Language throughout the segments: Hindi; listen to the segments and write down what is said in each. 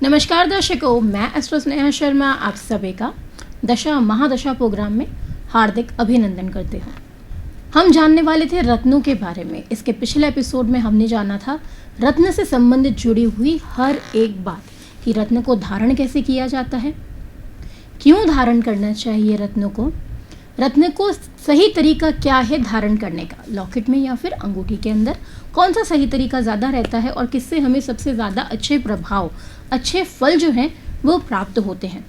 नमस्कार दर्शकों, मैं एस्ट्रो स्नेहा शर्मा आप सभी का दशा महादशा प्रोग्राम में हार्दिक अभिनंदन करते हूँ। हम जानने वाले थे रत्नों के बारे में। इसके पिछले एपिसोड में हमने जाना था रत्न से संबंधित जुड़ी हुई हर एक बात कि रत्न को धारण कैसे किया जाता है, क्यों धारण करना चाहिए रत्न को सही तरीका क्या है धारण करने का, लॉकेट में या फिर अंगूठी के अंदर कौन सा सही तरीका ज़्यादा रहता है और किससे हमें सबसे ज़्यादा अच्छे प्रभाव, अच्छे फल जो हैं वो प्राप्त होते हैं।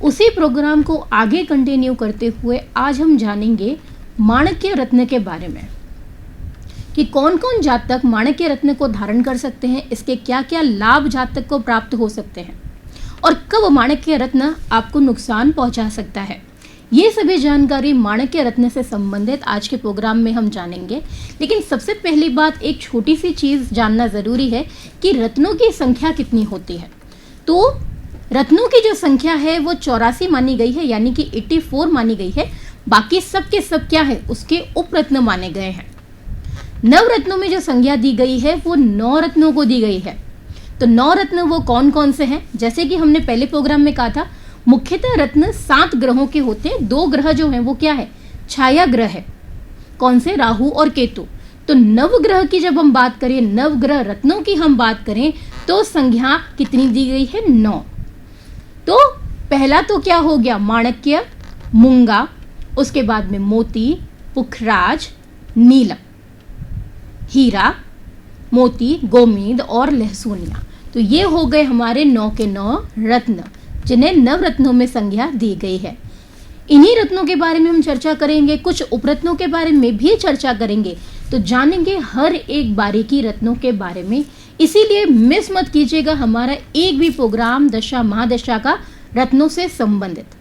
उसी प्रोग्राम को आगे कंटिन्यू करते हुए आज हम जानेंगे माणिक्य रत्न के बारे में कि कौन कौन जातक माणिक्य रत्न को धारण कर सकते हैं, इसके क्या क्या लाभ जातक को प्राप्त हो सकते हैं और कब माणिक्य रत्न आपको नुकसान पहुंचा सकता है। ये सभी जानकारी माणिक्य रत्न से संबंधित आज के प्रोग्राम में हम जानेंगे। लेकिन सबसे पहली बात, एक छोटी सी चीज़ जानना ज़रूरी है कि रत्नों की संख्या कितनी होती है। तो रत्नों की जो संख्या है वो 84 मानी गई है, यानी कि 84 मानी गई है। बाकी सब के सब क्या है, उसके उपरत्न माने गए हैं। नवरत्नों में जो संज्ञा दी गई है वो 9 रत्नों को दी गई है। तो 9 रत्न वो कौन कौन से हैं, जैसे कि हमने पहले प्रोग्राम में कहा था, मुख्यतः रत्न 7 ग्रहों के होते हैं। 2 ग्रह जो हैं वो क्या है, छाया ग्रह है। कौन से, राहु और केतु। तो नवग्रह की जब हम बात करें, नवग्रह रत्नों की हम बात करें तो संज्ञा कितनी दी गई है, 9। तो पहला तो क्या हो गया, माणिक्य, मूंगा, उसके बाद में मोती, पुखराज, नीलम, हीरा, मोती, गोमेद और लहसुनिया। तो ये हो गए हमारे 9 के 9 रत्न जिन्हें नवरत्नों में संज्ञा दी गई है। इन्हीं रत्नों के बारे में हम चर्चा करेंगे, कुछ उपरत्नों के बारे में भी चर्चा करेंगे। तो जानेंगे हर एक बारीकी रत्नों के बारे में, इसीलिए मिस मत कीजिएगा हमारा एक भी प्रोग्राम दशा महादशा का रत्नों से संबंधित।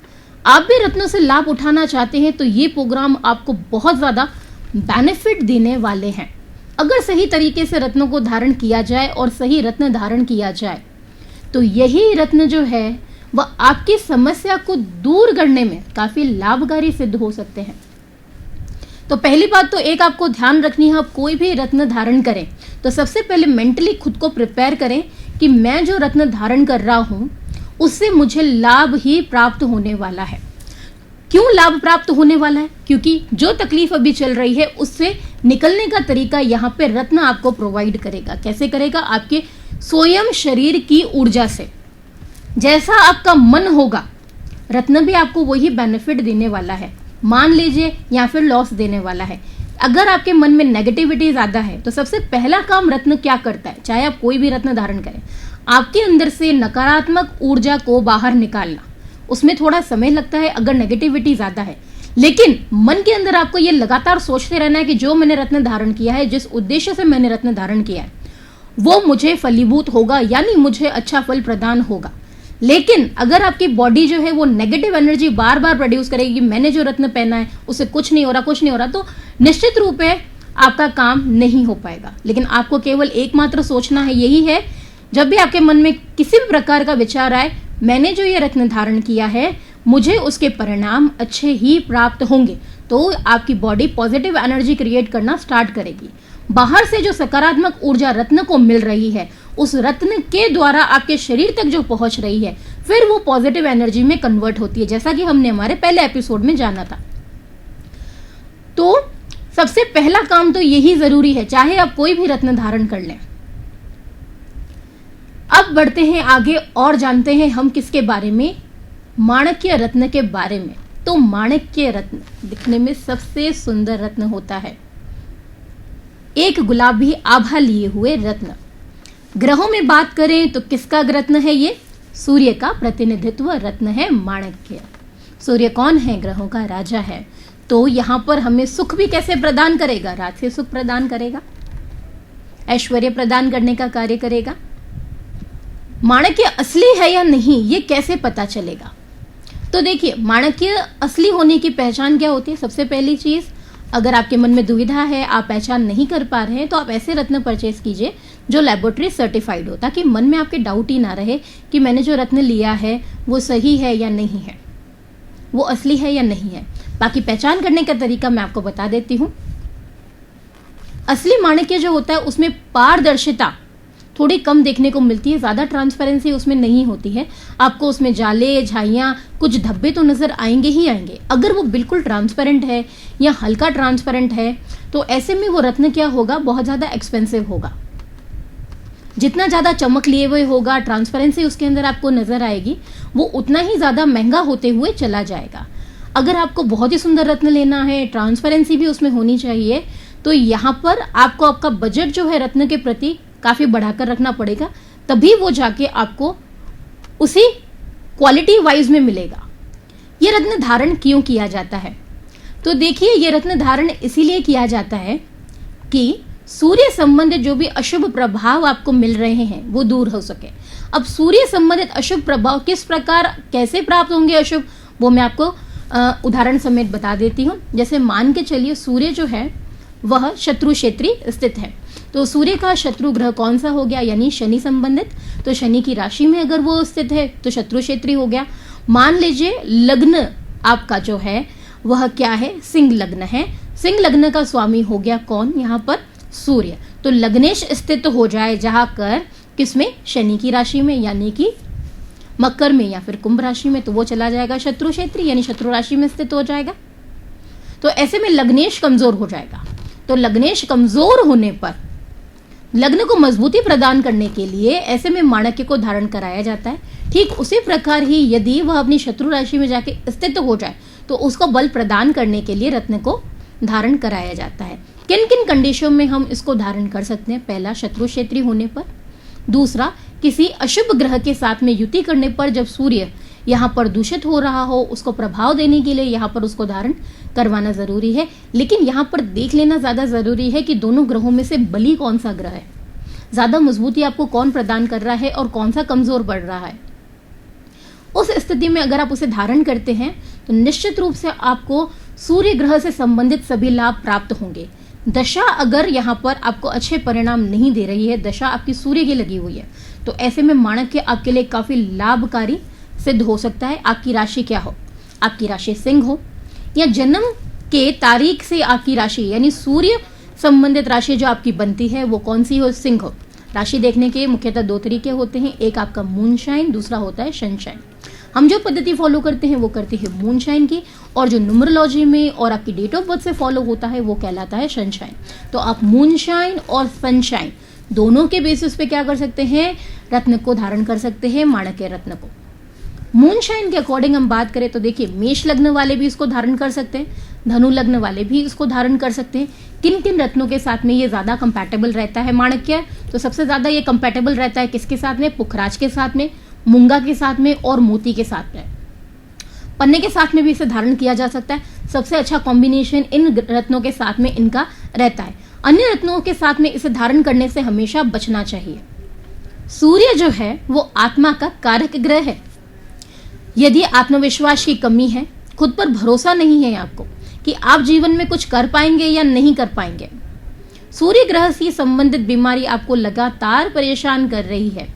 आप भी रत्नों से लाभ उठाना चाहते हैं तो ये प्रोग्राम आपको बहुत ज़्यादा बेनिफिट देने वाले हैं। अगर सही तरीके से रत्नों को धारण किया जाए और सही रत्न धारण किया जाए तो यही रत्न जो है वह आपकी समस्या को दूर करने में काफ़ी लाभकारी सिद्ध हो सकते हैं। तो पहली बात तो एक आपको ध्यान रखनी है, आप कोई भी रत्न धारण करें तो सबसे पहले मेंटली खुद को प्रिपेयर करें कि मैं जो रत्न धारण कर रहा हूँ उससे मुझे लाभ ही प्राप्त होने वाला है। क्यों लाभ प्राप्त होने वाला है, क्योंकि जो तकलीफ अभी चल रही है उससे निकलने का तरीका यहाँ पे रत्न आपको प्रोवाइड करेगा। कैसे करेगा, आपके स्वयं शरीर की ऊर्जा से। जैसा आपका मन होगा रत्न भी आपको वही बेनिफिट देने वाला है, मान लीजिए, या फिर लॉस देने वाला है। अगर आपके मन में नेगेटिविटी ज़्यादा है तो सबसे पहला काम रत्न क्या करता है, चाहे आप कोई भी रत्न धारण करें, आपके अंदर से नकारात्मक ऊर्जा को बाहर निकालना। उसमें थोड़ा समय लगता है अगर नेगेटिविटी ज़्यादा है, लेकिन मन के अंदर आपको ये लगातार सोचते रहना है कि जो मैंने रत्न धारण किया है, जिस उद्देश्य से मैंने रत्न धारण किया है वो मुझे फलीभूत होगा, यानी मुझे अच्छा फल प्रदान होगा। लेकिन अगर आपकी बॉडी जो है वो नेगेटिव एनर्जी बार बार प्रोड्यूस करेगी कि मैंने जो रत्न पहना है उससे कुछ नहीं हो रहा, तो निश्चित रूप है आपका काम नहीं हो पाएगा। लेकिन आपको केवल एकमात्र सोचना है, यही है, जब भी आपके मन में किसी भी प्रकार का विचार आए, मैंने जो ये रत्न धारण किया है मुझे उसके परिणाम अच्छे ही प्राप्त होंगे, तो आपकी बॉडी पॉजिटिव एनर्जी क्रिएट करना स्टार्ट करेगी। बाहर से जो सकारात्मक ऊर्जा रत्न को मिल रही है उस रत्न के द्वारा आपके शरीर तक जो पहुंच रही है फिर वो पॉजिटिव एनर्जी में कन्वर्ट होती है, जैसा कि हमने हमारे पहले एपिसोड में जाना था। तो सबसे पहला काम तो यही जरूरी है, चाहे आप कोई भी रत्न धारण कर लें। अब बढ़ते हैं आगे और जानते हैं हम किसके बारे में, माणिक्य रत्न के बारे में। तो माणिक्य रत्न दिखने में सबसे सुंदर रत्न होता है, एक गुलाबी आभा लिए हुए रत्न। ग्रहों में बात करें तो किसका रत्न है ये, सूर्य का प्रतिनिधित्व रत्न है माणिक्य। सूर्य कौन है, ग्रहों का राजा है। तो यहाँ पर हमें सुख भी कैसे प्रदान करेगा, रात से सुख प्रदान करेगा, ऐश्वर्य प्रदान करने का कार्य करेगा। माणिक्य असली है या नहीं ये कैसे पता चलेगा, तो देखिए माणिक्य असली होने की पहचान क्या होती है। सबसे पहली चीज, अगर आपके मन में दुविधा है, आप पहचान नहीं कर पा रहे हैं, तो आप ऐसे रत्न परचेज कीजिए जो लेबोरेटरी सर्टिफाइड हो, ताकि मन में आपके डाउट ही ना रहे कि मैंने जो रत्न लिया है वो सही है या नहीं है, वो असली है या नहीं है। बाकी पहचान करने का तरीका मैं आपको बता देती हूँ। असली माणिक्य जो होता है उसमें पारदर्शिता थोड़ी कम देखने को मिलती है, ज़्यादा ट्रांसपेरेंसी उसमें नहीं होती है। आपको उसमें जाले, झाइयाँ, कुछ धब्बे तो नज़र आएंगे ही आएंगे। अगर वो बिल्कुल ट्रांसपेरेंट है या हल्का ट्रांसपेरेंट है तो ऐसे में वो रत्न क्या होगा, बहुत ज़्यादा एक्सपेंसिव होगा। जितना ज़्यादा चमक लिए हुए होगा, ट्रांसपेरेंसी उसके अंदर आपको नज़र आएगी, वो उतना ही ज़्यादा महंगा होते हुए चला जाएगा। अगर आपको बहुत ही सुंदर रत्न लेना है, ट्रांसपेरेंसी भी उसमें होनी चाहिए, तो यहाँ पर आपको आपका बजट जो है रत्न के प्रति काफ़ी बढ़ाकर रखना पड़ेगा, तभी वो जाके आपको उसी क्वालिटी वाइज में मिलेगा। ये रत्न धारण क्यों किया जाता है? तो देखिए, ये रत्न धारण इसीलिए किया जाता है कि सूर्य संबंधित जो भी अशुभ प्रभाव आपको मिल रहे हैं वो दूर हो सके। अब सूर्य संबंधित अशुभ प्रभाव किस प्रकार, कैसे प्राप्त होंगे अशुभ, वो मैं आपको उदाहरण समेत बता देती हूँ। जैसे मान के चलिए सूर्य जो है वह शत्रु क्षेत्री स्थित है, तो सूर्य का शत्रु ग्रह कौन सा हो गया, यानी शनि संबंधित। तो शनि की राशि में अगर वो स्थित है तो शत्रु क्षेत्री हो गया। मान लीजिए लग्न आपका जो है वह क्या है, सिंह लग्न है। सिंह लग्न का स्वामी हो गया कौन, यहाँ पर सूर्य। तो लग्नेश स्थित हो जाए जहां कर किसमें, शनि की राशि में, यानी कि मकर में या फिर कुंभ राशि में, तो वो चला जाएगा शत्रु क्षेत्री, यानी शत्रु राशि में स्थित हो जाएगा। तो ऐसे में लग्नेश कमजोर हो जाएगा। तो लग्नेश कमजोर होने पर लग्न को मजबूती प्रदान करने के लिए ऐसे में माणक्य को धारण कराया जाता है। ठीक उसी प्रकार ही यदि वह अपनी शत्रु राशि में जाके स्थित हो जाए तो उसको बल प्रदान करने के लिए रत्न को धारण कराया जाता है। किन किन कंडीशनों में हम इसको धारण कर सकते हैं? पहला, शत्रु क्षेत्री होने पर। दूसरा, किसी अशुभ ग्रह के साथ में युति करने पर, जब सूर्य यहाँ पर दूषित हो रहा हो, उसको प्रभाव देने के लिए यहाँ पर उसको धारण करवाना जरूरी है। लेकिन यहाँ पर देख लेना ज्यादा जरूरी है कि दोनों ग्रहों में से बली कौन सा ग्रह है, ज्यादा मजबूती आपको कौन प्रदान कर रहा है और कौन सा कमजोर पड़ रहा है। उस स्थिति में अगर आप उसे धारण करते हैं तो निश्चित रूप से आपको सूर्य ग्रह से संबंधित सभी लाभ प्राप्त होंगे। दशा अगर यहाँ पर आपको अच्छे परिणाम नहीं दे रही है, दशा आपकी सूर्य की लगी हुई है, तो ऐसे में माणक्य आपके लिए काफी लाभकारी सिद्ध हो सकता है। आपकी राशि क्या हो, आपकी राशि सिंह हो या जन्म के तारीख से आपकी राशि यानी सूर्य संबंधित राशि जो आपकी बनती है वो कौन सी हो, सिंह हो। राशि देखने के मुख्यतः दो तरीके होते हैं, एक आपका मूनशाइन, दूसरा होता है सनशाइन। हम जो पद्धति फॉलो करते हैं वो करते हैं मूनशाइन की, और जो न्यूमरोलॉजी में और आपकी डेट ऑफ बर्थ से फॉलो होता है वो कहलाता है सनशाइन। तो आप मूनशाइन और सनशाइन दोनों के बेसिस पे क्या कर सकते हैं, रत्न को धारण कर सकते हैं, माणक्य रत्न को। मूनशाइन के अकॉर्डिंग हम बात करें तो देखिए, मेष लग्न वाले भी इसको धारण कर सकते हैं, धनु लग्न वाले भी इसको धारण कर सकते हैं। किन किन रत्नों के साथ में ये ज्यादा कंपैटिबल रहता है माणक्य? तो सबसे ज्यादा ये कंपैटिबल रहता है किसके साथ में, पुखराज के साथ में, मूंगा के साथ में और मोती के साथ में। पन्ने के साथ में भी इसे धारण किया जा सकता है। सबसे अच्छा कॉम्बिनेशन इन रत्नों के साथ में इनका रहता है। अन्य रत्नों के साथ में इसे धारण करने से हमेशा बचना चाहिए। सूर्य जो है वो आत्मा का कारक ग्रह है। यदि आत्मविश्वास की कमी है, खुद पर भरोसा नहीं है आपको कि आप जीवन में कुछ कर पाएंगे या नहीं कर पाएंगे, सूर्य ग्रह से संबंधित बीमारी आपको लगातार परेशान कर रही है,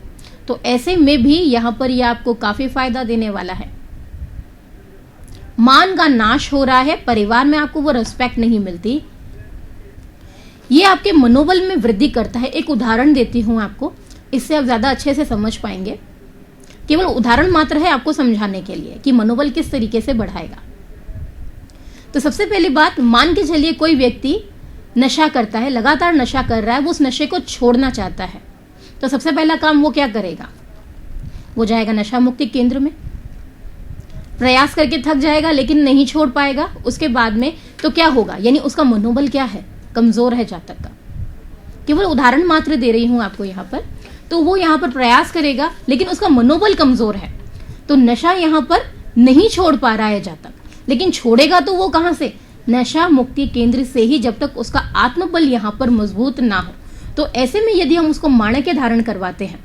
तो ऐसे में भी यहाँ पर यह आपको काफी फायदा देने वाला है। मान का नाश हो रहा है, परिवार में आपको वो रिस्पेक्ट नहीं मिलती, ये आपके मनोबल में वृद्धि करता है। एक उदाहरण देती हूं आपको, इससे आप ज्यादा अच्छे से समझ पाएंगे। केवल उदाहरण मात्र है आपको समझाने के लिए कि मनोबल किस तरीके से बढ़ाएगा। तो सबसे पहली बात, मान के चलिए कोई व्यक्ति नशा करता है, लगातार नशा कर रहा है, वो उस नशे को छोड़ना चाहता है, तो सबसे पहला काम वो क्या करेगा, वो जाएगा नशा मुक्ति केंद्र में, प्रयास करके थक जाएगा लेकिन नहीं छोड़ पाएगा। उसके बाद में तो क्या होगा, यानी उसका मनोबल क्या है, कमजोर है जातक का। केवल उदाहरण मात्र दे रही हूं आपको यहाँ पर। तो वो यहाँ पर प्रयास करेगा लेकिन उसका मनोबल कमजोर है, तो नशा यहाँ पर नहीं छोड़ पा रहा है जातक। लेकिन छोड़ेगा तो वो कहां से, नशा मुक्ति केंद्र से ही, जब तक उसका आत्मबल यहाँ पर मजबूत ना हो। तो ऐसे में यदि हम उसको माणक्य धारण करवाते हैं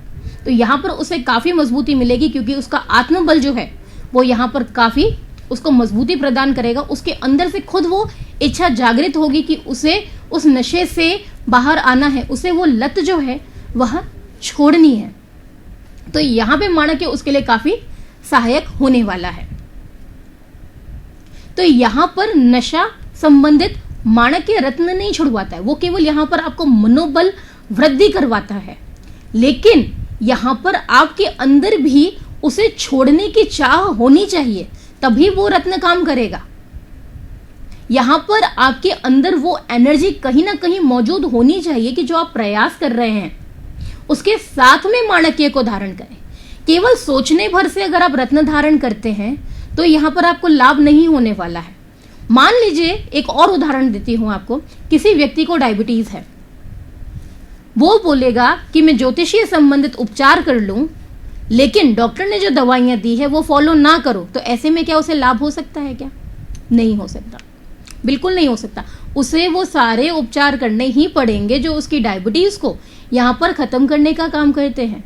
तो यहाँ पर उसे काफी मजबूती मिलेगी, क्योंकि उसका आत्मबल जो है वो यहाँ पर काफी उसको मजबूती प्रदान करेगा। उसके अंदर से खुद वो इच्छा जागृत होगी कि उसे उस नशे से बाहर आना है, उसे वो लत जो है वह छोड़नी है। तो यहाँ पे माणक्य उसके लिए काफी सहायक होने वाला है। तो यहाँ पर नशा संबंधित माणक्य रत्न नहीं छुड़वाता है, वो केवल यहाँ पर आपको मनोबल वृद्धि करवाता है। लेकिन यहाँ पर आपके अंदर भी उसे छोड़ने की चाह होनी चाहिए, तभी वो रत्न काम करेगा। यहाँ पर आपके अंदर वो एनर्जी कहीं ना कहीं मौजूद होनी चाहिए कि जो आप प्रयास कर रहे हैं उसके साथ में माणक्य को धारण करें। केवल सोचने भर से अगर आप रत्न धारण करते हैं तो यहाँ पर आपको लाभ नहीं होने वाला है। मान लीजिए, एक और उदाहरण देती हूं आपको। किसी व्यक्ति को डायबिटीज है, वो बोलेगा कि मैं ज्योतिषीय संबंधित उपचार कर लूं, लेकिन डॉक्टर ने जो दवाइयां दी है वो फॉलो ना करो, तो ऐसे में क्या उसे लाभ हो सकता है? क्या नहीं हो सकता, बिल्कुल नहीं हो सकता। उसे वो सारे उपचार करने ही पड़ेंगे जो उसकी डायबिटीज को यहाँ पर खत्म करने का काम करते हैं,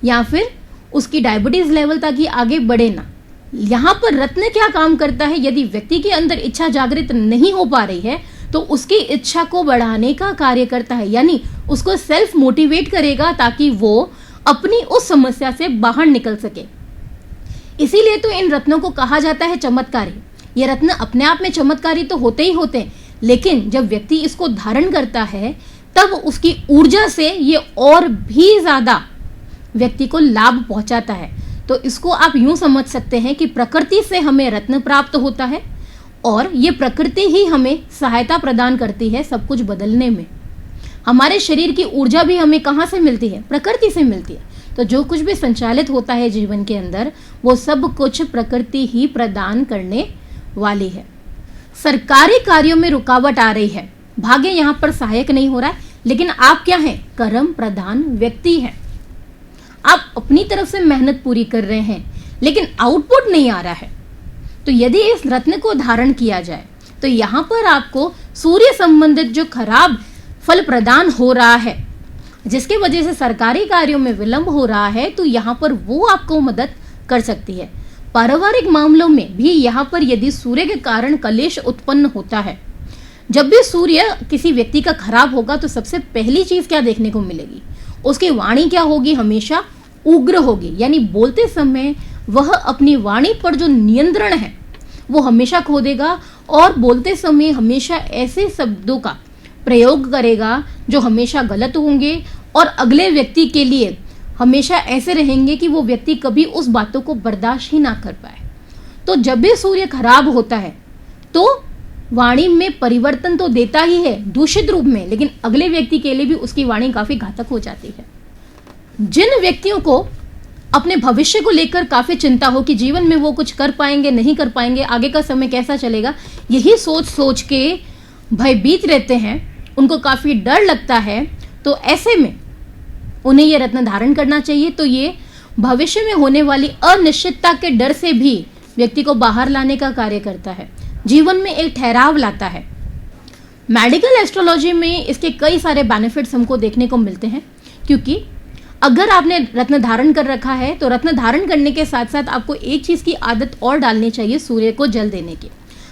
या फिर उसकी डायबिटीज लेवल ताकि आगे बढ़े ना। यहाँ पर रत्न क्या काम करता है? यदि व्यक्ति के अंदर इच्छा जागृत नहीं हो पा रही है तो उसकी इच्छा को बढ़ाने का कार्य करता है, यानी उसको सेल्फ मोटिवेट करेगा ताकि वो अपनी उस समस्या से बाहर निकल सके। इसीलिए तो इन रत्नों को कहा जाता है चमत्कारी। ये रत्न अपने आप में चमत्कारी तो होते ही होते हैं, लेकिन जब व्यक्ति इसको धारण करता है तब उसकी ऊर्जा से ये और भी ज्यादा व्यक्ति को लाभ पहुंचाता है। तो इसको आप यूं समझ सकते हैं कि प्रकृति से हमें रत्न प्राप्त होता है और ये प्रकृति ही हमें सहायता प्रदान करती है सब कुछ बदलने में। हमारे शरीर की ऊर्जा भी हमें कहाँ से मिलती है? प्रकृति से मिलती है। तो जो कुछ भी संचालित होता है जीवन के अंदर वो सब कुछ प्रकृति ही प्रदान करने वाली है। सरकारी कार्यों में रुकावट आ रही है, भाग्य यहाँ पर सहायक नहीं हो रहा है, लेकिन आप क्या हैं? कर्म प्रधान व्यक्ति हैं। आप अपनी तरफ से मेहनत पूरी कर रहे हैं लेकिन आउटपुट नहीं आ रहा है। तो यदि इस रत्न को धारण किया जाए तो यहाँ पर आपको सूर्य संबंधित जो खराब फल प्रदान हो रहा है, जिसके वजह से सरकारी कार्यों में विलंब हो रहा है, तो यहाँ पर वो आपको मदद कर सकती है। पारिवारिक मामलों में भी यहाँ पर यदि सूर्य के कारण कलेश उत्पन्न होता है, जब भी सूर्य किसी व्यक्ति का खराब होगा तो सबसे पहली चीज क्या देखने को मिलेगी? उसकी वाणी क्या होगी? हमेशा उग्र होगी, यानी बोलते समय वह अपनी वाणी पर जो नियंत्रण है वो हमेशा खो देगा और बोलते समय हमेशा ऐसे शब्दों का प्रयोग करेगा जो हमेशा गलत होंगे और अगले व्यक्ति के लिए हमेशा ऐसे रहेंगे कि वो व्यक्ति कभी उस बातों को बर्दाश्त ही ना कर पाए। तो जब भी सूर्य खराब होता है तो वाणी में परिवर्तन तो देता ही है दूषित रूप में, लेकिन अगले व्यक्ति के लिए भी उसकी वाणी काफी घातक हो जाती है। जिन व्यक्तियों को अपने भविष्य को लेकर काफी चिंता हो कि जीवन में वो कुछ कर पाएंगे नहीं कर पाएंगे, आगे का समय कैसा चलेगा, यही सोच सोच के भयभीत रहते हैं, उनको काफी डर लगता है, तो ऐसे में उन्हें ये रत्न धारण करना चाहिए। तो ये भविष्य में होने वाली अनिश्चितता के डर से भी व्यक्ति को बाहर लाने का कार्य करता है, जीवन में एक ठहराव लाता है। मेडिकल एस्ट्रोलॉजी में इसके कई सारे बेनिफिट्स हमको देखने को मिलते हैं, क्योंकि अगर आपने रत्न धारण कर रखा है तो रत्न धारण करने के साथ साथ आपको एक चीज की आदत और डालनी चाहिए, सूर्य को जल देने की।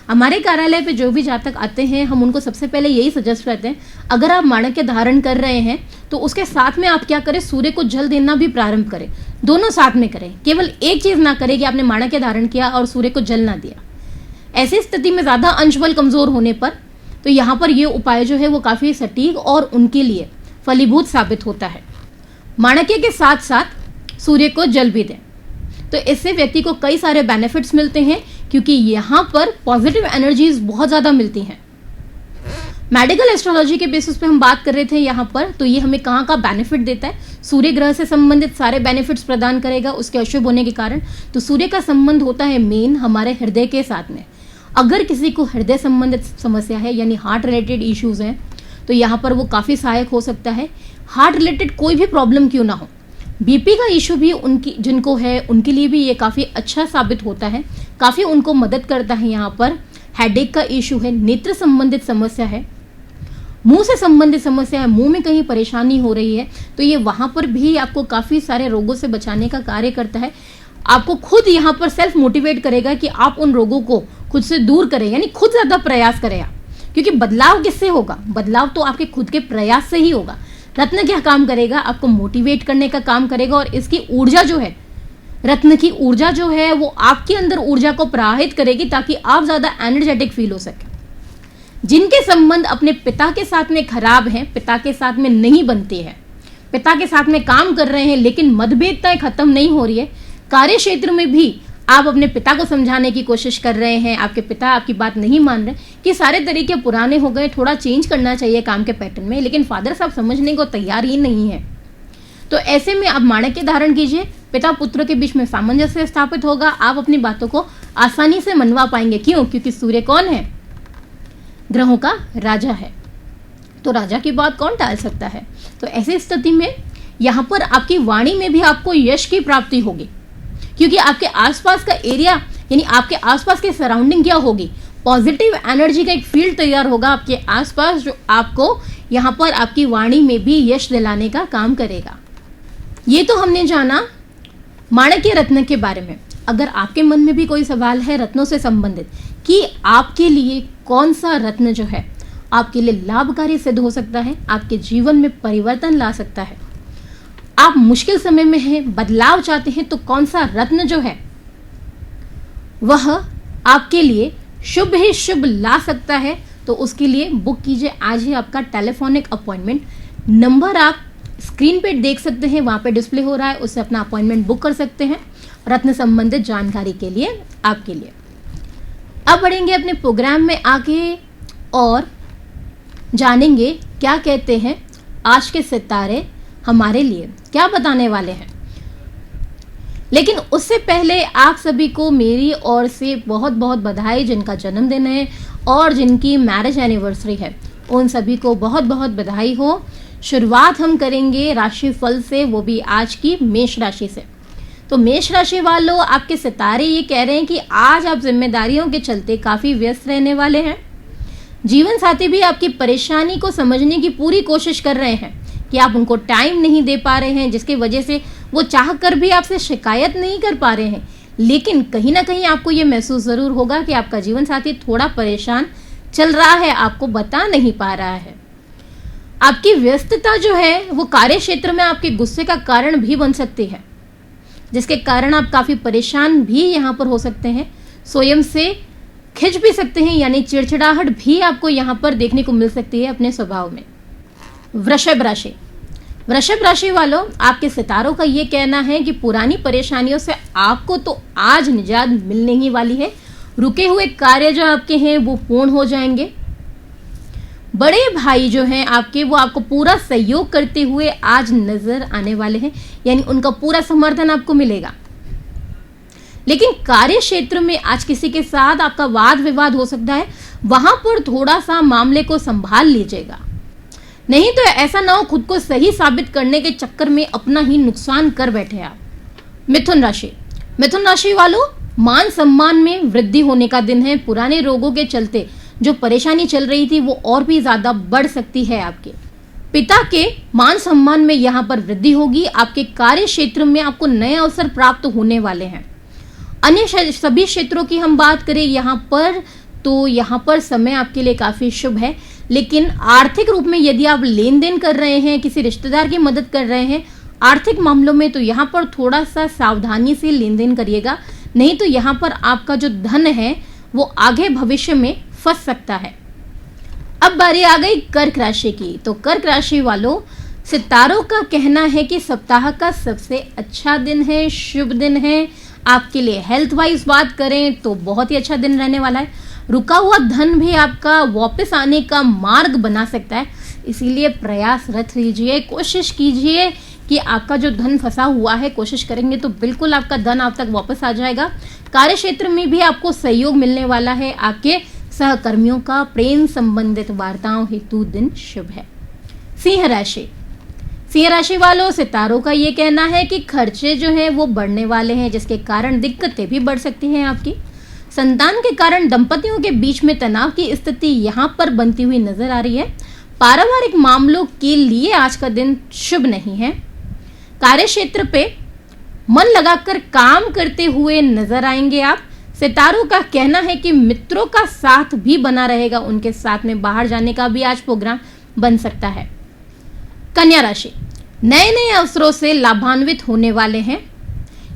हमारे कार्यालय पे जो भी जातक आते हैं हम उनको सबसे पहले यही सजेस्ट करते हैं, अगर आप माणक्य धारण कर रहे हैं तो उसके साथ में आप क्या करें? सूर्य को जल देना भी प्रारंभ करें, दोनों साथ में करें। केवल एक चीज ना करें कि आपने माणक्य धारण किया और सूर्य को जल ना दिया। ऐसी स्थिति में ज्यादा अंश बल कमजोर होने पर तो यहाँ पर ये उपाय जो है वो काफी सटीक और उनके लिए फलीभूत साबित होता है। माणक्य के साथ साथ सूर्य को जल भी दें, तो इससे व्यक्ति को कई सारे बेनिफिट्स मिलते हैं, क्योंकि यहाँ पर पॉजिटिव एनर्जीज बहुत ज्यादा मिलती हैं। मेडिकल एस्ट्रोलॉजी के बेसिस पे हम बात कर रहे थे यहाँ पर, तो ये हमें कहाँ का बेनिफिट देता है? सूर्य ग्रह से संबंधित सारे बेनिफिट्स प्रदान करेगा उसके अशुभ होने के कारण। तो सूर्य का संबंध होता है मेन हमारे हृदय के साथ में। अगर किसी को हृदय संबंधित समस्या है, यानी हार्ट रिलेटेड इश्यूज हैं, तो यहाँ पर वो काफी सहायक हो सकता है। हार्ट रिलेटेड कोई भी प्रॉब्लम क्यों ना हो, बीपी का इशू भी उनकी जिनको है उनके लिए भी ये काफी अच्छा साबित होता है, काफी उनको मदद करता है। यहाँ पर हेडेक का इशू है, नेत्र संबंधित समस्या है, मुंह से संबंधित समस्या है, मुंह में कहीं परेशानी हो रही है, तो ये वहां पर भी आपको काफी सारे रोगों से बचाने का कार्य करता है। आपको खुद यहाँ पर सेल्फ मोटिवेट करेगा कि आप उन रोगों को खुद से दूर करें, यानी खुद ज्यादा प्रयास करें आप, क्योंकि बदलाव किससे होगा? बदलाव तो आपके खुद के प्रयास से ही होगा। रत्न क्या काम करेगा? आपको मोटिवेट करने का काम करेगा, और इसकी ऊर्जा जो है, रत्न की ऊर्जा जो है वो आपके अंदर ऊर्जा को प्रवाहित करेगी ताकि आप ज्यादा एनर्जेटिक फील हो सके। जिनके संबंध अपने पिता के साथ में खराब हैं, पिता के साथ में नहीं बनते हैं, पिता के साथ में काम कर रहे हैं लेकिन मतभेदताएं खत्म नहीं हो रही है, कार्य क्षेत्र में भी आप अपने पिता को समझाने की कोशिश कर रहे हैं, आपके पिता आपकी बात नहीं मान रहे कि सारे तरीके पुराने हो गए, थोड़ा चेंज करना चाहिए काम के पैटर्न में, लेकिन फादर साहब समझने को तैयार ही नहीं है। तो ऐसे में आप माणक्य धारण कीजिए, पिता पुत्र के बीच में सामंजस्य स्थापित होगा, आप अपनी बातों को आसानी से मनवा पाएंगे। क्यों? क्योंकि सूर्य कौन है? ग्रहों का राजा है, तो राजा की बात कौन टाल सकता है। तो ऐसी स्थिति में यहाँ पर आपकी वाणी में भी आपको यश की प्राप्ति होगी, क्योंकि आपके आसपास का एरिया यानी आपके आसपास की सराउंडिंग क्या होगी, पॉजिटिव एनर्जी का एक फील्ड तैयार होगा आपके आसपास, जो आपको यहाँ पर आपकी वाणी में भी यश दिलाने का काम करेगा। ये तो हमने जाना माणक्य रत्न के बारे में। अगर आपके मन में भी कोई सवाल है रत्नों से संबंधित कि आपके लिए कौन सा रत्न जो है आपके लिए लाभकारी सिद्ध हो सकता है, आपके जीवन में परिवर्तन ला सकता है, आप मुश्किल समय में हैं, बदलाव चाहते हैं, तो कौन सा रत्न जो है वह आपके लिए शुभ ही शुभ ला सकता है, तो उसके लिए बुक कीजिए आज ही आपका टेलीफोनिक अपॉइंटमेंट। नंबर आप स्क्रीन पे देख सकते हैं, वहां पे डिस्प्ले हो रहा है, उससे अपना अपॉइंटमेंट बुक कर सकते हैं रत्न संबंधित जानकारी के लिए आपके लिए। अब बढ़ेंगे अपने प्रोग्राम में आगे और जानेंगे क्या कहते हैं आज के सितारे हमारे लिए क्या बताने वाले हैं। लेकिन उससे पहले आप सभी को मेरी ओर से बहुत बहुत बधाई, जिनका जन्मदिन है और जिनकी मैरिज एनिवर्सरी है उन सभी को बहुत बहुत बधाई हो। शुरुआत हम करेंगे राशिफल से, वो भी आज की मेष राशि से। तो मेष राशि वालों, आपके सितारे ये कह रहे हैं कि आज आप जिम्मेदारियों के चलते काफी व्यस्त रहने वाले हैं। जीवन साथी भी आपकी परेशानी को समझने की पूरी कोशिश कर रहे हैं कि आप उनको टाइम नहीं दे पा रहे हैं, जिसकी वजह से वो चाह कर भी आपसे शिकायत नहीं कर पा रहे हैं। लेकिन कहीं ना कहीं आपको ये महसूस जरूर होगा कि आपका जीवन साथी थोड़ा परेशान चल रहा है, आपको बता नहीं पा रहा है। आपकी व्यस्तता जो है वो कार्य क्षेत्र में आपके गुस्से का कारण भी बन सकती है, जिसके कारण आप काफी परेशान भी यहाँ पर हो सकते हैं, स्वयं से खिंच भी सकते हैं, यानी चिड़चिड़ाहट भी आपको यहाँ पर देखने को मिल सकती है अपने स्वभाव में। वृषभ राशि, वृषभ राशि वालों, आपके सितारों का ये कहना है कि पुरानी परेशानियों से आपको तो आज निजात मिलने ही वाली है। रुके हुए कार्य जो आपके हैं वो पूर्ण हो जाएंगे। बड़े भाई जो हैं आपके, वो आपको पूरा सहयोग करते हुए आज नजर आने वाले हैं, यानी उनका पूरा समर्थन आपको मिलेगा। लेकिन कार्य क्षेत्र में आज किसी के साथ आपका वाद विवाद हो सकता है, वहां पर थोड़ा सा मामले को संभाल लीजिएगा, नहीं तो ऐसा ना हो खुद को सही साबित करने के चक्कर में अपना ही नुकसान कर बैठे आप। मिथुन राशि, मिथुन राशि वालों, मान सम्मान में वृद्धि होने का दिन है। पुराने रोगों के चलते जो परेशानी चल रही थी वो और भी ज्यादा बढ़ सकती है। आपके पिता के मान सम्मान में यहाँ पर वृद्धि होगी। आपके कार्य क्षेत्र में आपको नए अवसर प्राप्त होने वाले हैं। अन्य सभी क्षेत्रों की हम बात करें यहाँ पर, तो यहाँ पर समय आपके लिए काफी शुभ है। लेकिन आर्थिक रूप में यदि आप लेन देन कर रहे हैं, किसी रिश्तेदार की मदद कर रहे हैं आर्थिक मामलों में, तो यहाँ पर थोड़ा सा सावधानी से लेन देन करिएगा, नहीं तो यहाँ पर आपका जो धन है वो आगे भविष्य में फंस सकता है। अब बारी आ गई कर्क राशि की। तो कर्क राशि वालों, सितारों का कहना है कि सप्ताह का सबसे अच्छा दिन है, शुभ दिन है आपके लिए। हेल्थ वाइज बात करें तो बहुत ही अच्छा दिन रहने वाला है। रुका हुआ धन भी आपका वापस आने का मार्ग बना सकता है, इसीलिए प्रयासरत रहिए, कोशिश कीजिए कि आपका जो धन फंसा हुआ है, कोशिश करेंगे तो बिल्कुल आपका धन आप तक वापस आ जाएगा। कार्य क्षेत्र में भी आपको सहयोग मिलने वाला है। आपके सहकर्मियों का प्रेम संबंधित वार्ताओं हेतु दिन शुभ है। सिंह राशि, सिंह राशि वालों, सितारों का ये कहना है कि खर्चे जो हैं वो बढ़ने वाले हैं, जिसके कारण दिक्कतें भी बढ़ सकती हैं आपकी। संतान के कारण दंपतियों के बीच में तनाव की स्थिति यहाँ पर बनती हुई नजर आ रही है। पारिवारिक मामलों के लिए आज का दिन शुभ नहीं है। कार्य क्षेत्र पे मन लगाकर काम करते हुए नजर आएंगे आप। सितारों का कहना है कि मित्रों का साथ भी बना रहेगा, उनके साथ में बाहर जाने का भी आज प्रोग्राम बन सकता है। कन्या राशि, नए नए अवसरों से लाभान्वित होने वाले हैं।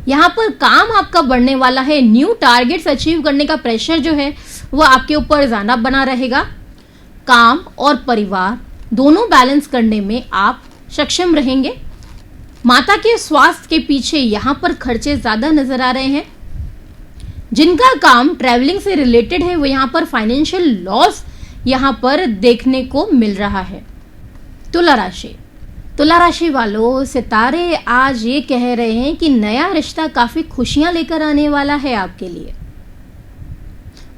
यहाँ पर काम आपका बढ़ने वाला है। न्यू टारगेट्स अचीव करने का प्रेशर जो है वो आपके ऊपर ज्यादा बना रहेगा। काम और परिवार दोनों बैलेंस करने में आप सक्षम रहेंगे। माता के स्वास्थ्य के पीछे यहाँ पर खर्चे ज्यादा नजर आ रहे हैं। जिनका काम ट्रैवलिंग से रिलेटेड है वो यहाँ पर फाइनेंशियल लॉस यहाँ पर देखने को मिल रहा है। तुला राशि वालों, सितारे आज ये कह रहे हैं कि नया रिश्ता काफी खुशियां लेकर आने वाला है आपके लिए।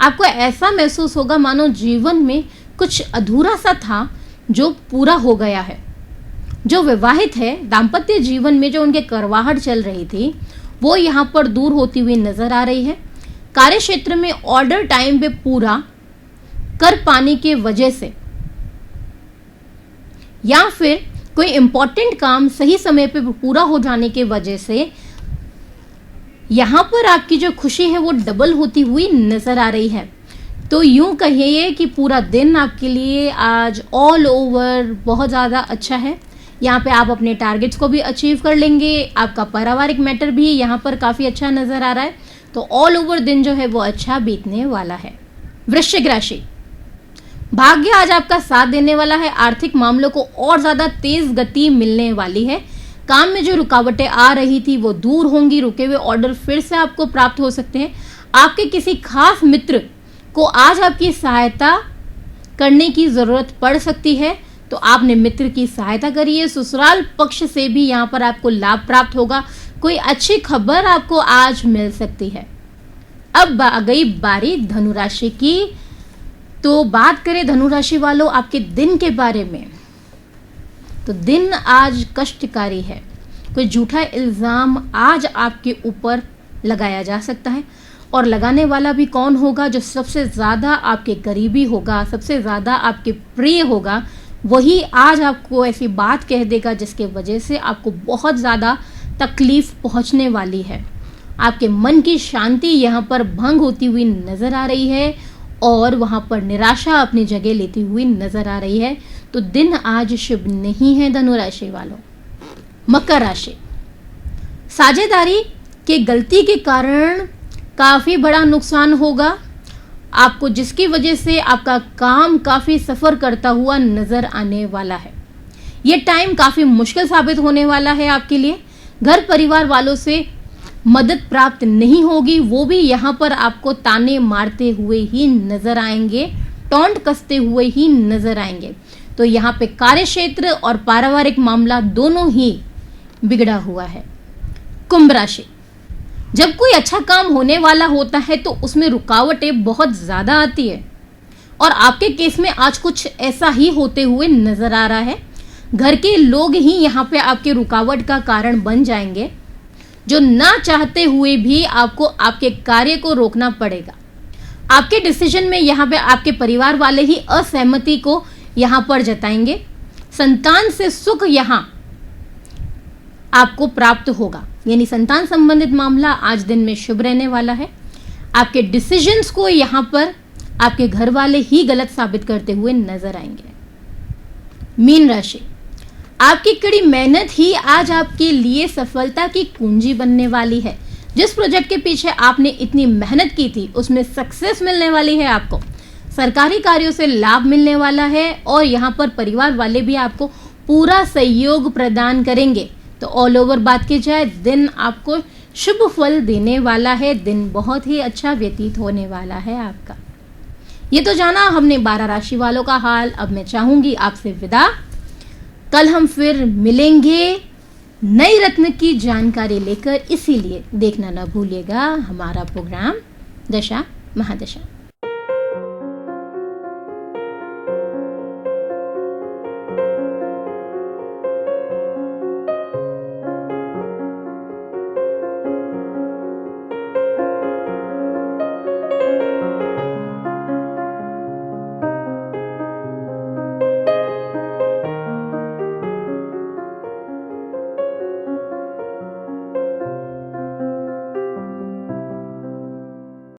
आपको ऐसा महसूस होगा मानो जीवन में कुछ अधूरा सा था जो पूरा हो गया है। जो विवाहित है, दाम्पत्य जीवन में जो उनके करवाहट चल रही थी वो यहाँ पर दूर होती हुई नजर आ रही है। कार्य क्षेत्र में ऑर्डर टाइम पे पूरा कर पाने के वजह से या फिर कोई इंपॉर्टेंट काम सही समय पे पूरा हो जाने के वजह से यहां पर आपकी जो खुशी है वो डबल होती हुई नजर आ रही है। तो यूं कहिए कि पूरा दिन आपके लिए आज ऑल ओवर बहुत ज़्यादा अच्छा है। यहाँ पे आप अपने टारगेट्स को भी अचीव कर लेंगे। आपका पारिवारिक मैटर भी यहाँ पर काफ़ी अच्छा नज़र आ रहा है। तो ऑल ओवर दिन जो है वो अच्छा बीतने वाला है। वृश्चिक राशि, भाग्य आज आपका साथ देने वाला है। आर्थिक मामलों को और ज़्यादा तेज गति मिलने वाली है। काम में जो रुकावटें आ रही थी वो दूर होंगी। रुके हुए ऑर्डर फिर से आपको प्राप्त हो सकते हैं। आपके किसी खास मित्र को आज आपकी सहायता करने की जरूरत पड़ सकती है, तो आपने मित्र की सहायता करिए। ससुराल पक्ष से भी यहाँ पर आपको लाभ प्राप्त होगा। कोई अच्छी खबर आपको आज मिल सकती है। अब आ गई बारी धनु राशि की। तो बात करें धनु राशि वालों आपके दिन के बारे में, तो दिन आज कष्टकारी है। कोई झूठा इल्जाम आज आपके ऊपर लगाया जा सकता है, और लगाने वाला भी कौन होगा? जो सबसे ज़्यादा आपके करीबी होगा, सबसे ज़्यादा आपके प्रिय होगा, वही आज आपको ऐसी बात कह देगा जिसके वजह से आपको बहुत ज़्यादा तकलीफ पहुंचने वाली है। आपके मन की शांति यहाँ पर भंग होती हुई नज़र आ रही है और वहाँ पर निराशा अपनी जगह लेती हुई नज़र आ रही है। तो दिन आज शुभ नहीं है धनु राशि वालों। मकर राशि, साझेदारी के गलती के कारण काफ़ी बड़ा नुकसान होगा आपको, जिसकी वजह से आपका काम काफ़ी सफ़र करता हुआ नज़र आने वाला है। ये टाइम काफ़ी मुश्किल साबित होने वाला है आपके लिए। घर परिवार वालों से मदद प्राप्त नहीं होगी, वो भी यहाँ पर आपको ताने मारते हुए ही नज़र आएंगे, टॉन्ट कसते हुए ही नज़र आएंगे। तो यहाँ पे कार्य क्षेत्र और पारिवारिक मामला दोनों ही बिगड़ा हुआ है। कुंभ राशि, जब कोई अच्छा काम होने वाला होता है तो उसमें रुकावटें बहुत ज़्यादा आती है, और आपके केस में आज कुछ ऐसा ही होते हुए नज़र आ रहा है। घर के लोग ही यहाँ पे आपके रुकावट का कारण बन जाएंगे, जो ना चाहते हुए भी आपको आपके कार्य को रोकना पड़ेगा। आपके डिसीजन में यहाँ पे आपके परिवार वाले ही असहमति को यहाँ पर जताएंगे। संतान से सुख यहाँ आपको प्राप्त होगा, यानी संतान संबंधित मामला आज दिन में शुभ रहने वाला है। आपके डिसीजंस को यहाँ पर आपके घर वाले ही गलत साबित करते हुए नजर आएंगे। मीन राशि, आपकी कड़ी मेहनत ही आज आपके लिए सफलता की कुंजी बनने वाली है। जिस प्रोजेक्ट के पीछे आपने इतनी मेहनत की थी उसमें सक्सेस मिलने वाली है आपको। सरकारी कार्यों से लाभ मिलने वाला है, और यहाँ पर परिवार वाले भी आपको पूरा सहयोग प्रदान करेंगे। तो ऑल ओवर बात की जाए, दिन आपको शुभ फल देने वाला है। दिन बहुत ही अच्छा व्यतीत होने वाला है आपका। ये तो जाना हमने 12 राशि वालों का हाल। अब मैं चाहूंगी आपसे विदा। कल हम फिर मिलेंगे नई रत्न की जानकारी लेकर, इसीलिए देखना ना भूलिएगा हमारा प्रोग्राम दशा महादशा।